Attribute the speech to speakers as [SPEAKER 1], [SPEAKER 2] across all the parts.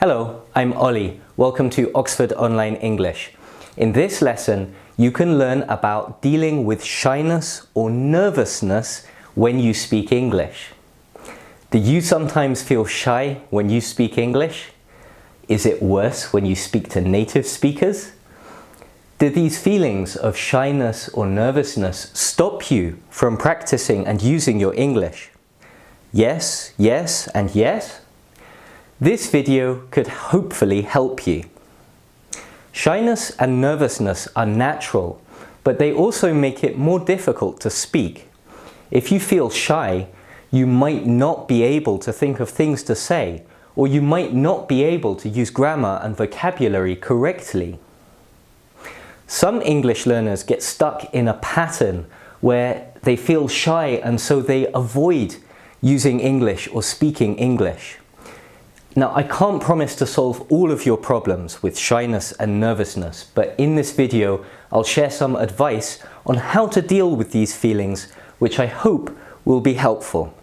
[SPEAKER 1] Hello, I'm Ollie. Welcome to Oxford Online English. In this lesson, you can learn about dealing with shyness or nervousness when you speak English. Do you sometimes feel shy when you speak English? Is it worse when you speak to native speakers? Do these feelings of shyness or nervousness stop you from practicing and using your English? Yes, yes, and yes? This video could hopefully help you. Shyness and nervousness are natural, but they also make it more difficult to speak. If you feel shy, you might not be able to think of things to say, or you might not be able to use grammar and vocabulary correctly. Some English learners get stuck in a pattern where they feel shy and so they avoid using English or speaking English. Now, I can't promise to solve all of your problems with shyness and nervousness, but in this video, I'll share some advice on how to deal with these feelings, which I hope will be helpful.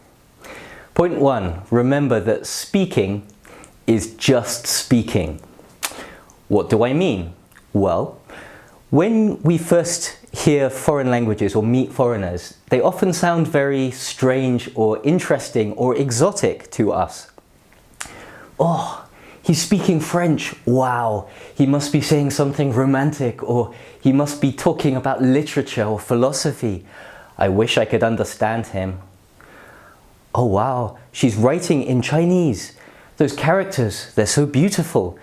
[SPEAKER 1] Point 1, remember that speaking is just speaking. What do I mean? Well, when we first hear foreign languages or meet foreigners, they often sound very strange or interesting or exotic to us. Oh, he's speaking French. Wow, he must be saying something romantic, or he must be talking about literature or philosophy. I wish I could understand him. Oh wow, she's writing in Chinese. Those characters, they're so beautiful.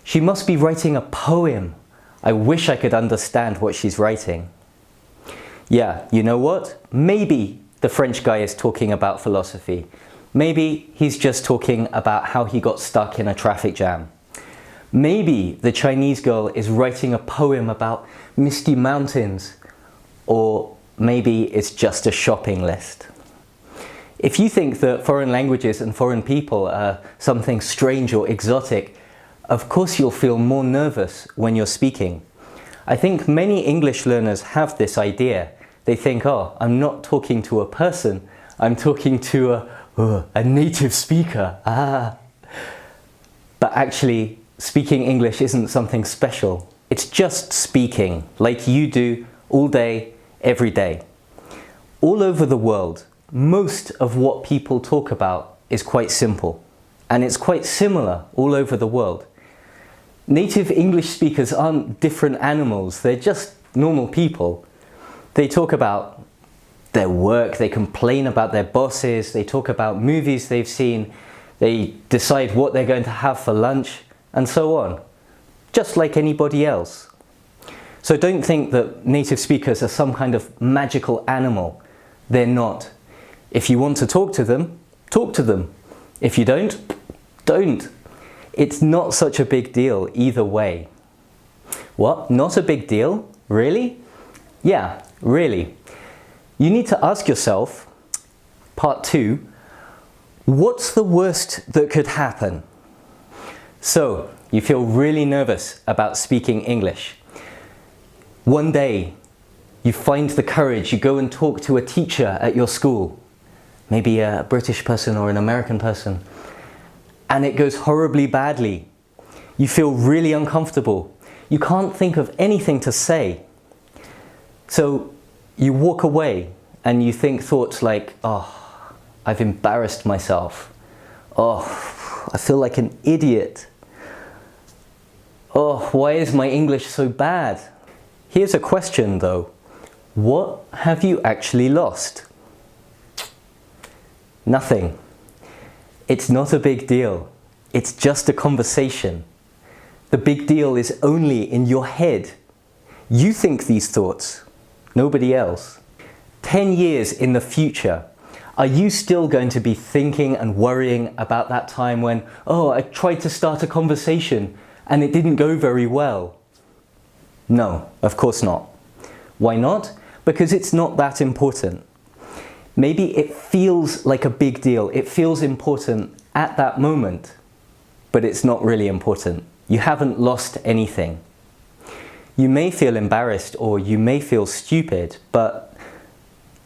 [SPEAKER 1] She must be writing a poem. I wish I could understand what she's writing. Yeah, you know what? Maybe the French guy is talking about philosophy. Maybe he's just talking about how he got stuck in a traffic jam. Maybe the Chinese girl is writing a poem about misty mountains, or maybe it's just a shopping list. If you think that foreign languages and foreign people are something strange or exotic, of course you'll feel more nervous when you're speaking. I think many English learners have this idea. They think, oh, I'm not talking to a person, I'm talking to a native speaker. But actually, speaking English isn't something special. It's just speaking, like you do all day, every day. All over the world, most of what people talk about is quite simple, and it's quite similar all over the world. Native English speakers aren't different animals, they're just normal people. They talk about their work, they complain about their bosses, they talk about movies they've seen, they decide what they're going to have for lunch, and so on. Just like anybody else. So don't think that native speakers are some kind of magical animal. They're not. If you want to talk to them, talk to them. If you don't, don't. It's not such a big deal either way. What? Not a big deal? Really? Yeah, really. You need to ask yourself, part 2, what's the worst that could happen? So, you feel really nervous about speaking English. One day, you find the courage, you go and talk to a teacher at your school, maybe a British person or an American person, and it goes horribly badly. You feel really uncomfortable. You can't think of anything to say. So you walk away and you think thoughts like, oh, I've embarrassed myself. Oh, I feel like an idiot. Oh, why is my English so bad? Here's a question though. What have you actually lost? Nothing. It's not a big deal. It's just a conversation. The big deal is only in your head. You think these thoughts, nobody else. 10 years in the future, are you still going to be thinking and worrying about that time when, oh, I tried to start a conversation and it didn't go very well? No, of course not. Why not? Because it's not that important. Maybe it feels like a big deal, it feels important at that moment, but it's not really important. You haven't lost anything. You may feel embarrassed or you may feel stupid, but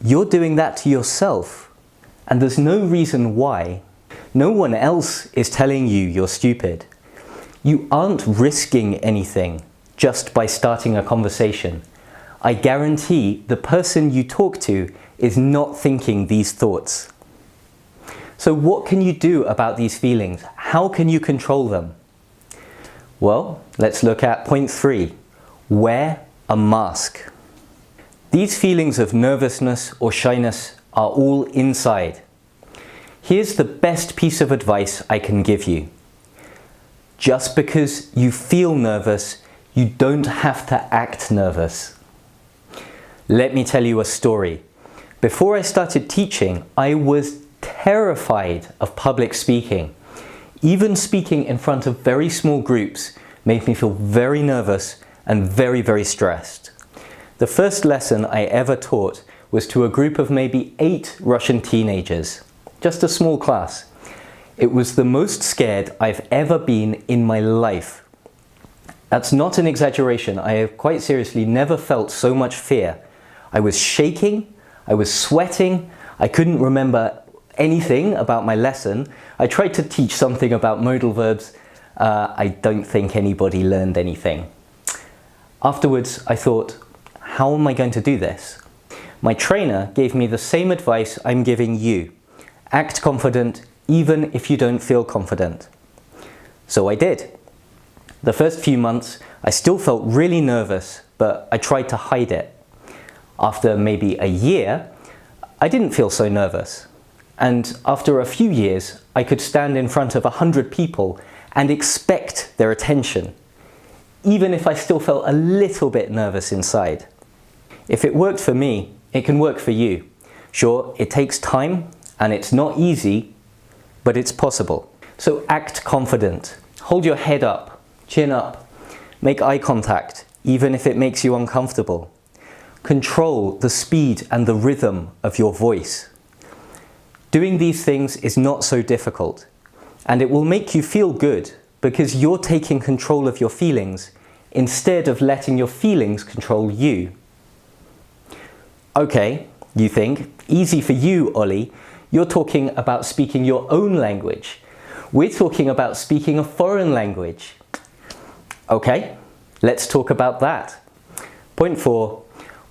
[SPEAKER 1] you're doing that to yourself, and there's no reason why. No one else is telling you you're stupid. You aren't risking anything just by starting a conversation. I guarantee the person you talk to is not thinking these thoughts. So what can you do about these feelings? How can you control them? Well, let's look at point 3. Wear a mask. These feelings of nervousness or shyness are all inside. Here's the best piece of advice I can give you. Just because you feel nervous, you don't have to act nervous. Let me tell you a story. Before I started teaching, I was terrified of public speaking. Even speaking in front of very small groups made me feel very nervous and very, very stressed. The first lesson I ever taught was to a group of maybe 8 Russian teenagers, just a small class. It was the most scared I've ever been in my life. That's not an exaggeration. I have quite seriously never felt so much fear. I was shaking, I was sweating, I couldn't remember anything about my lesson. I tried to teach something about modal verbs. I don't think anybody learned anything. Afterwards, I thought, how am I going to do this? My trainer gave me the same advice I'm giving you. Act confident, even if you don't feel confident. So I did. The first few months, I still felt really nervous, but I tried to hide it. After maybe a year, I didn't feel so nervous. And after a few years, I could stand in front of 100 people and expect their attention, even if I still felt a little bit nervous inside. If it worked for me, it can work for you. Sure, it takes time and it's not easy, but it's possible. So act confident. Hold your head up, chin up, make eye contact, even if it makes you uncomfortable. Control the speed and the rhythm of your voice. Doing these things is not so difficult, and it will make you feel good because you're taking control of your feelings instead of letting your feelings control you. Okay, you think, easy for you, Ollie. You're talking about speaking your own language. We're talking about speaking a foreign language. Okay, let's talk about that. Point 4,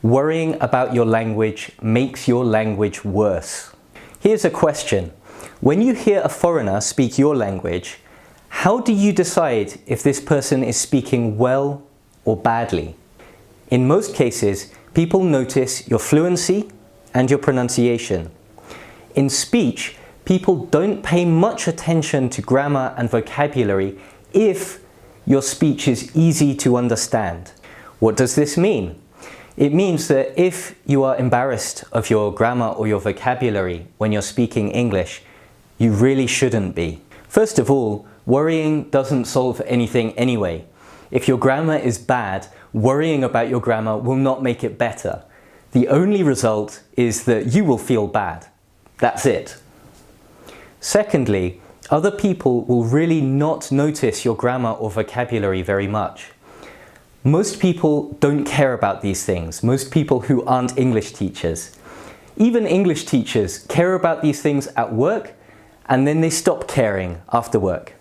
[SPEAKER 1] worrying about your language makes your language worse. Here's a question. When you hear a foreigner speak your language, how do you decide if this person is speaking well or badly? In most cases, people notice your fluency and your pronunciation. In speech, people don't pay much attention to grammar and vocabulary if your speech is easy to understand. What does this mean? It means that if you are embarrassed of your grammar or your vocabulary when you're speaking English, you really shouldn't be. First of all, worrying doesn't solve anything anyway. If your grammar is bad, worrying about your grammar will not make it better. The only result is that you will feel bad. That's it. Secondly, other people will really not notice your grammar or vocabulary very much. Most people don't care about these things, most people who aren't English teachers. Even English teachers care about these things at work and then they stop caring after work.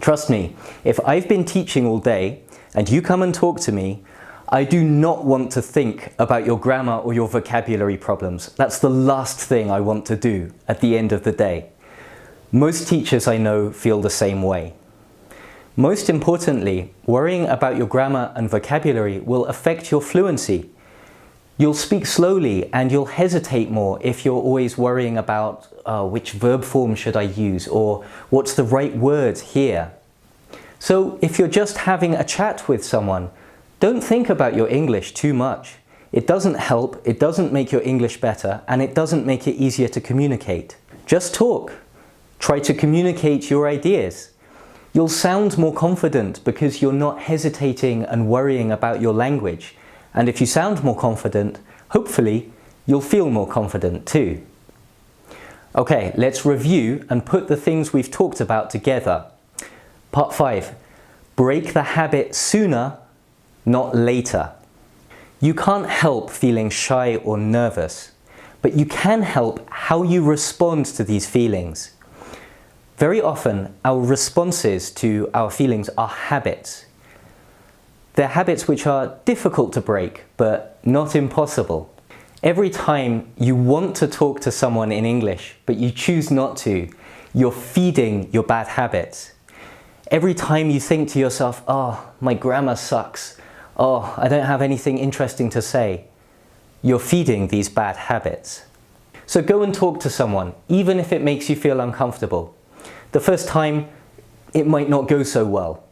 [SPEAKER 1] Trust me, if I've been teaching all day and you come and talk to me, I do not want to think about your grammar or your vocabulary problems. That's the last thing I want to do at the end of the day. Most teachers I know feel the same way. Most importantly, worrying about your grammar and vocabulary will affect your fluency. You'll speak slowly and you'll hesitate more if you're always worrying about which verb form should I use or what's the right word here. So if you're just having a chat with someone, don't think about your English too much. It doesn't help, it doesn't make your English better, and it doesn't make it easier to communicate. Just talk. Try to communicate your ideas. You'll sound more confident because you're not hesitating and worrying about your language. And if you sound more confident, hopefully, you'll feel more confident too. Okay, let's review and put the things we've talked about together. Part 5. Break the habit sooner, not later. You can't help feeling shy or nervous, but you can help how you respond to these feelings. Very often, our responses to our feelings are habits. They're habits which are difficult to break, but not impossible. Every time you want to talk to someone in English, but you choose not to, you're feeding your bad habits. Every time you think to yourself, oh, my grammar sucks, oh, I don't have anything interesting to say, you're feeding these bad habits. So go and talk to someone, even if it makes you feel uncomfortable. The first time, it might not go so well.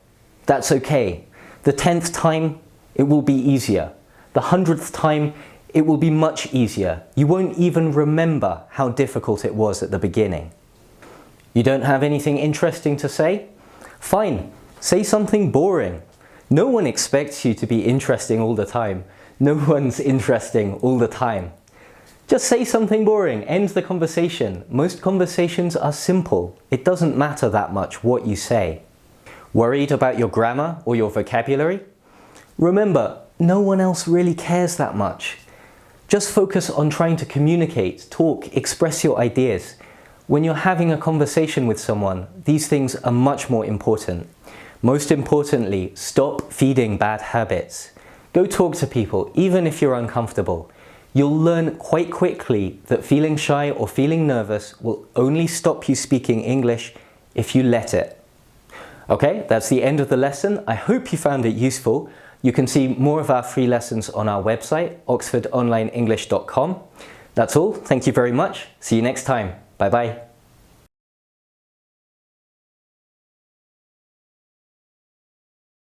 [SPEAKER 1] That's okay. The 10th time, it will be easier. The 100th time, it will be much easier. You won't even remember how difficult it was at the beginning. You don't have anything interesting to say? Fine, say something boring. No one expects you to be interesting all the time. No one's interesting all the time. Just say something boring, end the conversation. Most conversations are simple. It doesn't matter that much what you say. Worried about your grammar or your vocabulary? Remember, no one else really cares that much. Just focus on trying to communicate, talk, express your ideas. When you're having a conversation with someone, these things are much more important. Most importantly, stop feeding bad habits. Go talk to people, even if you're uncomfortable. You'll learn quite quickly that feeling shy or feeling nervous will only stop you speaking English if you let it. Okay, that's the end of the lesson. I hope you found it useful. You can see more of our free lessons on our website, oxfordonlineenglish.com. That's all. Thank you very much. See you next time. Bye-bye.